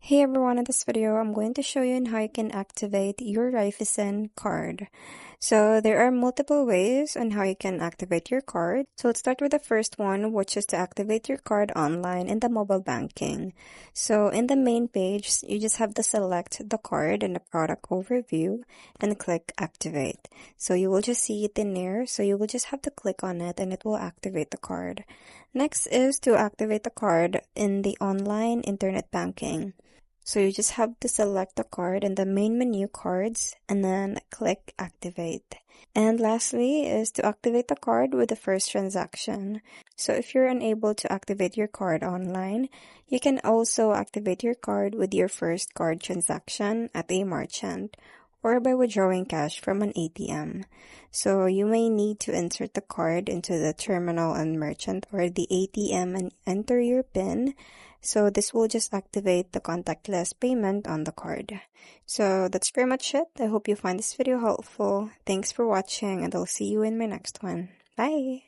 Hey everyone, in this video, I'm going to show you on how you can activate your Raiffeisen card. So there are multiple ways on how you can activate your card. So let's start with the first one, which is to activate your card online in the mobile banking. So in the main page, you just have to select the card in the product overview and click activate. So you will just see it in there. So you will just have to click on it and it will activate the card. Next is to activate the card in the online internet banking. So you just have to select the card in the main menu cards and then click activate. And lastly is to activate the card with the first transaction. So if you're unable to activate your card online, you can also activate your card with your first card transaction at a merchant or by withdrawing cash from an ATM. So you may need to insert the card into the terminal and merchant or the ATM and enter your PIN. So this will just activate the contactless payment on the card. So that's pretty much it. I hope you find this video helpful. Thanks for watching and I'll see you in my next one. Bye!